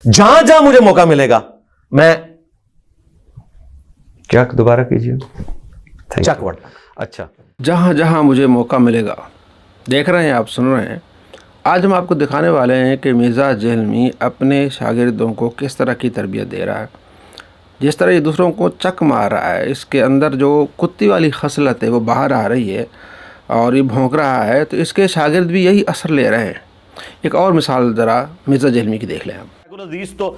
जहां जहां मुझे मौका मिलेगा मैं क्या दोबारा कीजिए चकवर्ड। अच्छा, जहाँ जहाँ मुझे मौका मिलेगा। देख रहे हैं आप, सुन रहे हैं। आज हम आपको दिखाने वाले हैं कि मिर्ज़ा जेहलमी अपने शागिर्दों को किस तरह की तरबियत दे रहा है। जिस तरह ये दूसरों को चक मार रहा है, इसके अंदर जो कुत्ती वाली खसलत है वो बाहर आ रही है और ये भौंक रहा है, तो इसके शागिर्द भी यही असर ले रहे हैं। एक और मिसाल ज़रा मिर्ज़ा जेहलमी की देख लें आप। शेखुल हदीस तो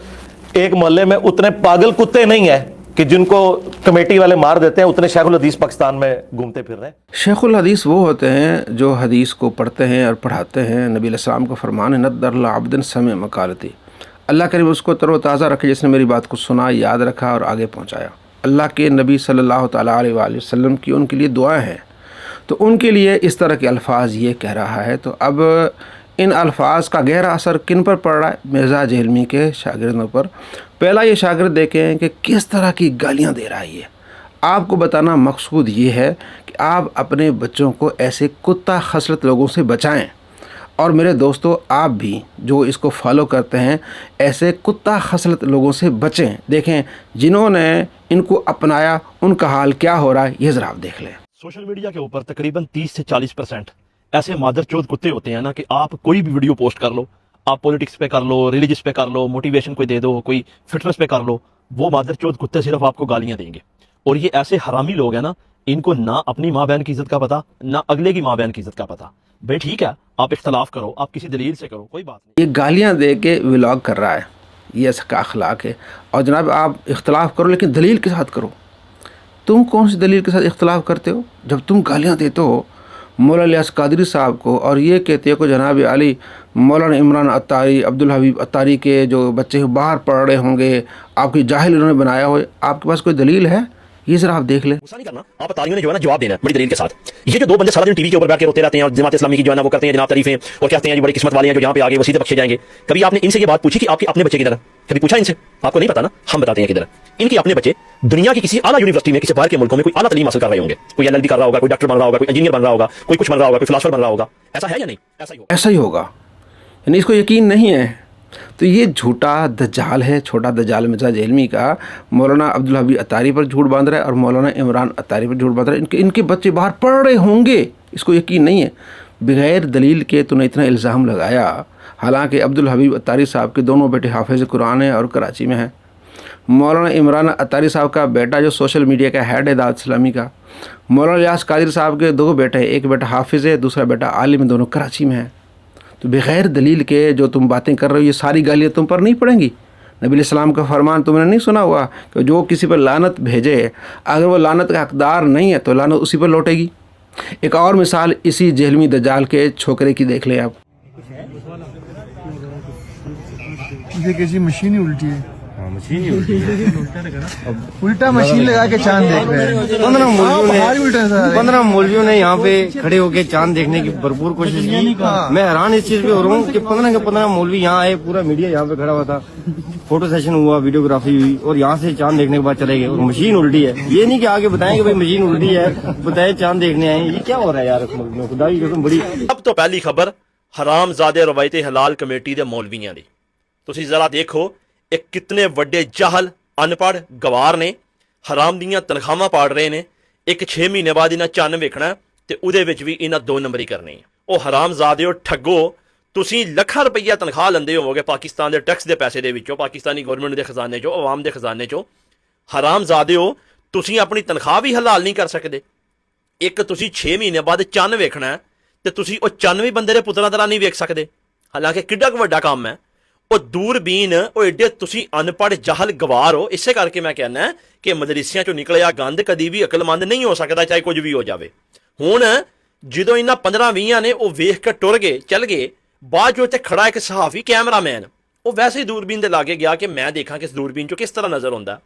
एक मोहल्ले में उतने पागल कुत्ते नहीं है कि जिनको कमेटी वाले मार देते हैं, उतने शेखुल हदीस पाकिस्तान में घूमते फिर रहे हैं। शेखुल हदीस वो होते हैं जो हदीस को पढ़ते हैं और पढ़ाते हैं। नबी अलैहिस्सलाम का फरमान है, नद्दर अब्दन समे मकालती, अल्लाह करीम उसको तरोताज़ा रखे जिसने मेरी बात को सुना, याद रखा और आगे पहुँचाया। अल्लाह के नबी सल्लल्लाहु तआला अलैहि वसल्लम की उनके लिए दुआएं हैं, तो उनके लिए इस तरह के अल्फाज ये कह रहा है। तो अब इन अल्फाज का गहरा असर किन पर पड़ रहा है? मिर्ज़ा जेहलमी के शागिर्दों पर। पहला ये शागिर्द देखें कि किस तरह की गालियाँ दे रहा है ये। आपको बताना मकसूद ये है कि आप अपने बच्चों को ऐसे कुत्ता खसलत लोगों से बचाएं, और मेरे दोस्तों आप भी जो इसको फॉलो करते हैं ऐसे कुत्ता खसलत लोगों से बचें। देखें जिन्होंने इनको अपनाया उनका हाल क्या हो रहा है, ये ज़रा आप देख लें। सोशल मीडिया के ऊपर तकरीबन 30 से 40% ऐसे मादरचोद कुत्ते होते हैं ना कि आप कोई भी वीडियो पोस्ट कर लो, आप पॉलिटिक्स पे कर लो, रिलीजियस पे कर लो, मोटिवेशन कोई दे दो, कोई फिटनेस पे कर लो, वो मादरचोद कुत्ते सिर्फ आपको गालियां देंगे। और ये ऐसे हरामी लोग हैं ना, इनको ना अपनी माँ बहन की इज्जत का पता, ना अगले की माँ बहन की इज्जत का पता। भाई ठीक है, आप इख्तलाफ करो, आप किसी दलील से करो, कोई बात नहीं। ये गालियाँ दे के व्लॉग कर रहा है, ये इसका अखलाक है। और जनाब आप इख्तलाफ करो लेकिन दलील के साथ करो। तुम कौन सी दलील के साथ इख्तलाफ करते हो? जब तुम गालियाँ देते हो मौलाना इलियास कादरी साहब को और ये कहते हो कि जनाब अली मौलाना इमरान अत्तारी, अब्दुल हबीब अत्तारी के जो बच्चे बाहर पढ़ रहे होंगे, आपकी जाहिल उन्होंने बनाया हो, आपके पास कोई दलील है? ये जरा आप देख लें। गुस्सा नहीं करना, आप अतारियों ने जो है ना जवाब देना है बड़ी दलील के साथ। ये जो दो बंदे सारा दिन टीवी के ऊपर बैठ के रोते रहते हैं और जमात इस्लामी की जो है ना वो करते हैं जनाब तारीफें और कहते हैं जी बड़ी किस्मत वाले हैं जो यहाँ पे आगे वसीयत बख्शे जाएंगे। कभी आपने इनसे ये बात पूछी कि आपके अपने बच्चे किधर है? कभी पूछा इनसे? आपको नहीं पता ना, हम बताते हैं किधर है। इनके अपने बच्चे दुनिया की किसी आला यूनिवर्सिटी में, किसी बाहर के मुल्कों में कोई आला तालीम हासिल कर रहे होंगे। कोई LLB कर रहा होगा, कोई डॉक्टर बन रहा होगा, कोई इंजीनियर बन रहा होगा, कोई कुछ बन रहा होगा, कोई फिलासफर बन रहा होगा। ऐसा है या नहीं? ऐसा ही होगा। ऐसा ही होगा, यानी इसको यकीन नहीं है। तो ये झूठा दज्जाल है, छोटा दज्जाल मिर्ज़ा जेहलमी का मौलाना अब्दुल हबीब अत्तारी पर झूठ बांध रहा है और मौलाना इमरान अत्तारी पर झूठ बांध रहा है। इनके बच्चे बाहर पढ़ रहे होंगे, इसको यकीन नहीं है। बगैर दलील के तूने इतना इल्ज़ाम लगाया, हालांकि अब्दुल हबीब अत्तारी साहब के दोनों बेटे हाफिज़ कुरान हैं और कराची में हैं। मौलाना इमरान अत्तारी साहब का बेटा जो सोशल मीडिया का हेड है दावत इस्लामी का, मौलाना इलियास कादरी साहब के दो बेटे हैं, एक बेटा हाफिज़ है, दूसरा बेटा आलिम है, दोनों कराची में हैं। तो बग़ैर दलील के जो तुम बातें कर रहे हो, ये सारी गालियाँ तुम पर नहीं पड़ेंगी। नबी अलैहिस्सलाम का फरमान तुमने नहीं सुना हुआ कि जो किसी पर लानत भेजे, अगर वो लानत का हकदार नहीं है तो लानत उसी पर लौटेगी। एक और मिसाल इसी जेहलमी दज्जाल के छोकरे की देख लें आप। ये किसी मशीन ही उल्टी है, मशीन ही होती है। उल्टा मशीन लगा के चांद देख रहे हैं। 15 मौलवियों ने यहाँ पे खड़े होके चांद देखने की भरपूर कोशिश की। मैं हैरान इस चीज पे हो रहा हूँ कि 15 के 15 मौलवी यहाँ आए, पूरा मीडिया यहाँ पे खड़ा हुआ था, फोटो सेशन हुआ, वीडियोग्राफी हुई और यहाँ से चांद देखने के बाद चले गए और मशीन उल्टी है। ये नहीं कि आगे बताएं कि भाई मशीन उल्टी है, बताए चांद देखने आए। ये क्या हो रहा है यार, खुदा की कसम बड़ी। अब तो पहली खबर हरामजादे रवायते हलाल कमेटी दे मौलवियां दी। तुसी जरा देखो एक कितने वड्डे जाहल अनपढ़ गवार ने हराम दियां तनखावां पाड़ रहे ने। एक 6 महीने बाद इन्हां चन्न वेखना ते उहदे विच भी इन्हां 2 नंबरी करनी है। ओ हरामजादेओ ठग्गो, तुसी लाखां रुपया तनख्वाह लंदे होवोगे पाकिस्तान दे टैक्स दे पैसे दे विचों, पाकिस्तानी गवर्नमेंट दे खजाने चों, आवाम दे खजाने चों। हरामजादेओ तुसी अपनी तनख्वाह भी हलाल नहीं कर सकदे। एक तुसी 6 महीने बाद चन्न वेखना ते तुसी ओ चन्न भी बंदे दे पुत्तरां तरह नहीं वेख सकदे। हालांकि किड्डा वड्डा काम है। ਉਹ ਦੂਰਬੀਨ ਉਹ ਏਡੇ ਤੁਸੀਂ ਅਨਪੜ੍ਹ ਜਾਹਲ ਗਵਾਰ ਹੋ। ਇਸੇ ਕਰਕੇ ਮੈਂ ਕਹਿੰਦਾ ਕਿ ਮਦਰਸਿਆਂ ਚੋਂ ਨਿਕਲਿਆ ਗੰਦ ਕਦੀ ਵੀ ਅਕਲਮੰਦ ਨਹੀਂ ਹੋ ਸਕਦਾ, ਚਾਹੇ ਕੁਝ ਵੀ ਹੋ ਜਾਵੇ। ਹੁਣ ਜਦੋਂ ਇਹਨਾਂ 15-20 ਨੇ ਉਹ ਵੇਖ ਕੇ ਟੁਰ ਗਏ, ਚੱਲ ਗਏ, ਬਾਅਦ ਜੋ ਇੱਥੇ ਖੜਾ ਇੱਕ ਸਹਾਫੀ ਕੈਮਰਾਮੈਨ, ਉਹ ਵੈਸੇ ਹੀ ਦੂਰਬੀਨ ਦੇ ਲਾਗੇ ਗਿਆ ਕਿ ਮੈਂ ਦੇਖਾਂ ਕਿ ਇਸ ਦੂਰਬੀਨ ਚੋਂ ਕਿਸ ਤਰ੍ਹਾਂ ਨਜ਼ਰ ਆਉਂਦਾ,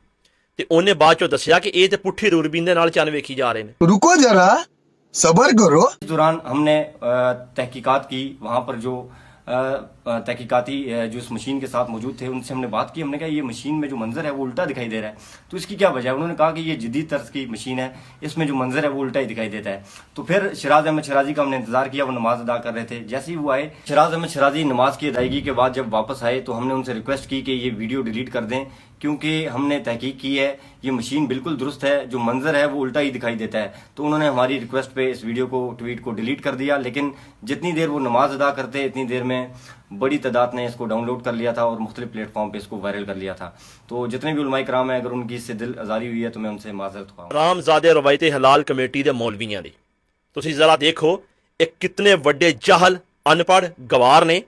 ਤੇ ਉਹਨੇ ਬਾਅਦ ਚੋਂ ਦੱਸਿਆ ਕਿ ਇਹ ਤੇ ਪੁੱਠੀ ਦੂਰਬੀਨ ਦੇ ਨਾਲ ਚੰਨ ਵੇਖੀ ਜਾ ਰਹੇ ਨੇ। रुको जरा सबर करो। इस दौरान हमने तहकीकात की, वहाँ पर जो तहकीकाती जो इस मशीन के साथ मौजूद थे उनसे हमने बात की। हमने कहा ये मशीन में जो मंजर है वो उल्टा दिखाई दे रहा है, तो इसकी क्या वजह है? उन्होंने कहा कि ये जदीद तर्ज की मशीन है, इसमें जो मंजर है वो उल्टा ही दिखाई देता है। तो फिर शराज अहमद शराजी का हमने इंतजार किया, वो नमाज अदा कर रहे थे। जैसे ही वो आए, शराज अहमद शराजी नमाज की अदायगी के बाद जब वापस आए तो हमने उनसे रिक्वेस्ट की कि ये वीडियो डिलीट कर दें, क्योंकि हमने तहकीक की है ये मशीन बिल्कुल दुरुस्त है, जो मंजर है वो उल्टा ही दिखाई देता है। तो उन्होंने हमारी रिक्वेस्ट पे इस वीडियो को, ट्वीट को डिलीट कर दिया। लेकिन जितनी देर वो नमाज अदा करते इतनी देर में बड़ी तादाद ने इसको डाउनलोड कर लिया था और मुख्तलिफ प्लेटफॉर्म पे इसको वायरल कर लिया था। तो जितने भी उलमाए कराम है, अगर उनकी इससे दिल आजारी हुई है तो मैं उनसे माजरत खुआ। ਹਰਾਮਜ਼ਾਦੇ ਰਵਾਇਤੇ ਹਲਾਲ ਕਮੇਟੀ ਦੇ ਮੌਲਵੀਆਂ ਦੀ ਤੁਸੀਂ ਜ਼ਰਾ ਦੇਖੋ ਇਹ ਕਿਤਨੇ ਵੱਡੇ ਜਾਹਲ ਅਨਪੜ੍ਹ ਗਵਾਰ ਨੇ,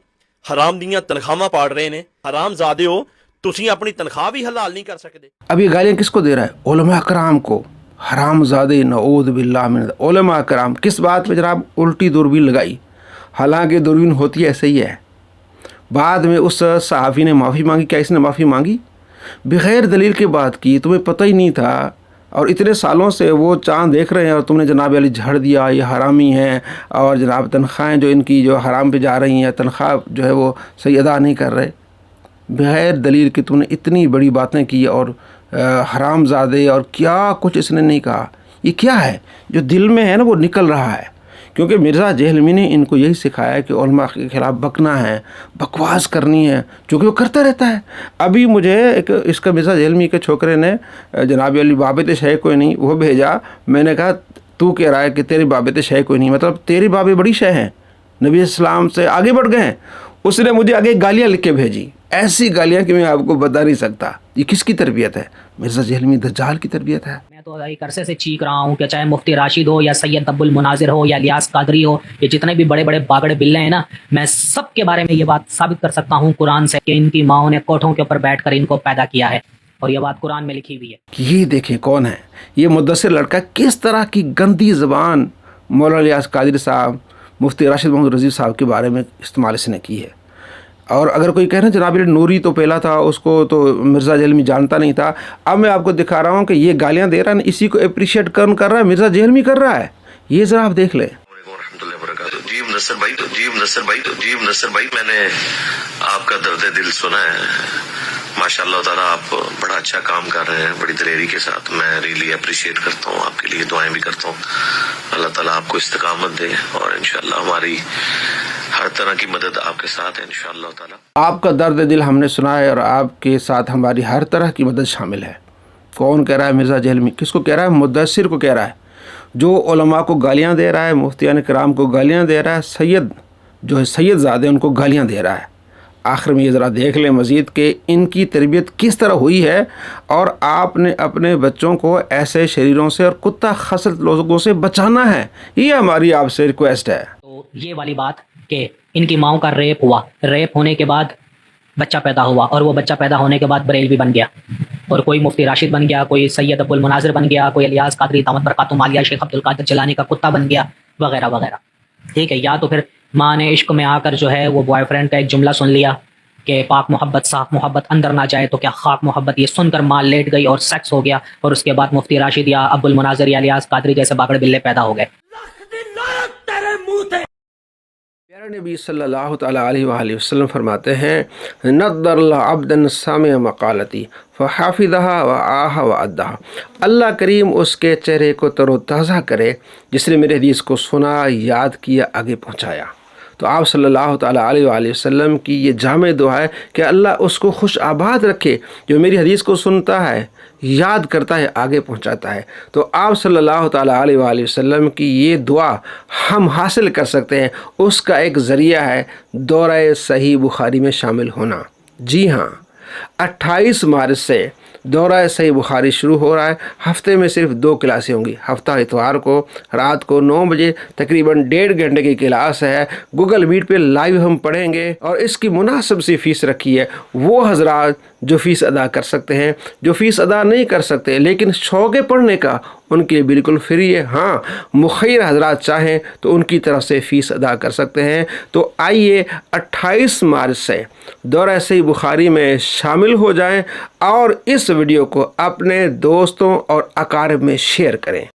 ਹਰਾਮ ਦੀਆਂ ਤਨਖਾਹਾਂ ਪਾੜ ਰਹੇ ਨੇ। ਹਰਾਮਜ਼ਾਦਿਓ ਤੁਸੀਂ ਆਪਣੀ ਤਨਖਾਹ ਵੀ ਹਲਾਲ ਨਹੀਂ ਕਰ ਸਕਦੇ। अब ये गालियाँ किसको दे रहा है? उलमा कराम को। हरामजादे नऊद बिल्लाह मिन। उलमा कराम किस बात पे जनाब उल्टी दूरबीन लगाई? हालांकि दूरबीन होती ऐसे ही है। बाद में उस सहाफ़ी ने माफ़ी मांगी। क्या इसने माफ़ी मांगी? बग़ैर दलील की बात की, तुम्हें पता ही नहीं था और इतने सालों से वो चाँद देख रहे हैं और तुमने जनाब अली झड़ दिया, ये हरामी हैं और जनाब तनख्वाहें जो इनकी जो हराम पे जा रही हैं, तनख्वाह जो है वो सही अदा नहीं कर रहे। बग़ैर दलील की तुमने इतनी बड़ी बातें की और हरामजादे और क्या कुछ इसने नहीं कहा। ये क्या है जो दिल में है ना वो निकल रहा है, क्योंकि मिर्ज़ा जहलमी ने इनको यही सिखाया कि उलमा के ख़िलाफ़ बकना है, बकवास करनी है, चूँकि वो करता रहता है। अभी मुझे एक इसका मिर्ज़ा जहलमी के छोकरे ने जनाब अली बाबत शय कोई नहीं वो भेजा। मैंने कहा तू कह रहा है कि तेरी बाबत शय कोई नहीं, मतलब तेरी बाबें बड़ी शय हैं, नबी इस्लाम से आगे बढ़ गए हैं। उसने मुझे आगे गालियाँ लिख के भेजी, ऐसी गालियाँ कि मैं आपको बता नहीं सकता। ये किसकी तरबियत है? मिर्ज़ा जहलमी दज्जाल की तरबियत है। मैं तो एक अरसे से चीख रहा हूँ कि चाहे मुफ्ती राशिद हो या सैयद अब्दुल मुनाजिर हो या इलियास कादरी हो, ये जितने भी बड़े बड़े बागड़े बिल्ले हैं ना, मैं सब के बारे में ये बात साबित कर सकता हूँ कुरान से कि इनकी माओं ने कोठों के ऊपर बैठकर इनको पैदा किया है, और ये बात कुरान में लिखी हुई है। ये देखें कौन है ये मुद्दसिर लड़का, किस तरह की गंदी ज़बान मौलाना इलियास कादरी साहब, मुफ्ती राशिद मोहम्मद रज़ी साहब के बारे में इस्तेमाल इसने की है। और अगर कोई कहे ना जनाब नूरी तो पहला था, उसको तो मिर्ज़ा जहलमी जानता नहीं था। अब मैं आपको दिखा रहा हूँ कि ये गालियाँ दे रहा है, इसी को अप्रिशिएट कौन कर रहा है? मिर्ज़ा जहलमी कर रहा है। ये ज़रा आप देख लें। जी मुदस्सिर भाई, मैंने आपका दर्द दिल सुना है। माशाल्लाह ताला आप बड़ा अच्छा काम कर रहे हैं, बड़ी दलेरी के साथ। मैं रियली अप्रिशिएट करता हूँ, आपके लिए दुआएं भी करता हूँ। अल्लाह ताला आपको इस्तिकामत दे और इंशाल्लाह हमारी हर तरह की मदद आपके साथ है इंशाअल्लाह ताला। आपका दर्द दिल हमने सुना है और आपके साथ हमारी हर तरह की मदद शामिल है। कौन कह रहा है? मिर्ज़ा जहलमी। किसको कह रहा है? मुद्दसिर को कह रहा है, जो उलमा को गालियाँ दे रहा है, मुफ्तियान कराम को गालियाँ दे रहा है, सैयद जो है सैयद ज़ादे उनको गालियाँ दे रहा है। आखिर में ये ज़रा देख लें मज़ीद कि इनकी तरबियत किस तरह हुई है और आपने अपने बच्चों को ऐसे शरीरों से और कुत्ता खसलत लोगों से बचाना है। ये हमारी आपसे रिक्वेस्ट है। तो ये वाली बात कि इनकी माओं का रेप हुआ, रेप होने के बाद बच्चा पैदा हुआ और वो बच्चा पैदा होने के बाद बरेलवी बन गया और कोई मुफ्ती राशिद बन गया, कोई सैयद अब्दुल मुनाजिर बन गया, कोई इलियास कादरी दामत बरकातुहू आलिया शेख अब्दुल कादिर जिलानी का कुत्ता बन गया, वगैरह वगैरह। ठीक है, या तो फिर माँ ने इश्क में आकर जो है वो बॉयफ्रेंड का एक जुमला सुन लिया कि पाक मोहब्बत साफ मोहब्बत अंदर ना जाए तो क्या खाक मोहब्बत, ये सुनकर माँ लेट गई और सेक्स हो गया और उसके बाद मुफ्ती राशिद या अब्दुल मुनाजिर या इलियास कादरी जैसे बागड़ बिल्ले पैदा हो गए। प्यारे नबी सल्लल्लाहु अलैहि वसल्लम फरमाते हैं, नद्दरल्लाह अब्दन सामिअ मक़ालती फ़हाफ़िज़हा व आहा व अद्दाहा। अल्लाह करीम उसके चेहरे को तरोताज़ा करे जिसने मेरे हदीस को सुना, याद किया, आगे पहुँचाया। तो आप सल्लल्लाहु अलैहि वसल्लम की ये जामे दुआ है कि अल्लाह उसको खुश आबाद रखे जो मेरी हदीस को सुनता है, याद करता है, आगे पहुंचाता है। तो आप सल्लल्लाहु अलैहि वसल्लम की ये दुआ हम हासिल कर सकते हैं, उसका एक ज़रिया है दौरा सही बुखारी में शामिल होना। जी हाँ, 28 मार्च से दौरा सही बुखारी शुरू हो रहा है। हफ्ते में सिर्फ 2 क्लासें होंगी। हफ्ता इतवार को रात को 9 बजे तकरीबन 1.5 घंटे की क्लास है। गूगल मीट पे लाइव हम पढ़ेंगे और इसकी मुनासिब सी फ़ीस रखी है। वो हजरात जो फ़ीस अदा कर सकते हैं, जो फ़ीस अदा नहीं कर सकते लेकिन शौक़ पढ़ने का, उनके लिए बिल्कुल फ्री है। हाँ, मुखैर हजरात चाहें तो उनकी तरफ से फ़ीस अदा कर सकते हैं। तो आइए 28 मार्च से दौरा सही बुखारी में शामिल हो जाएं और इस वीडियो को अपने दोस्तों और अकारिब में शेयर करें।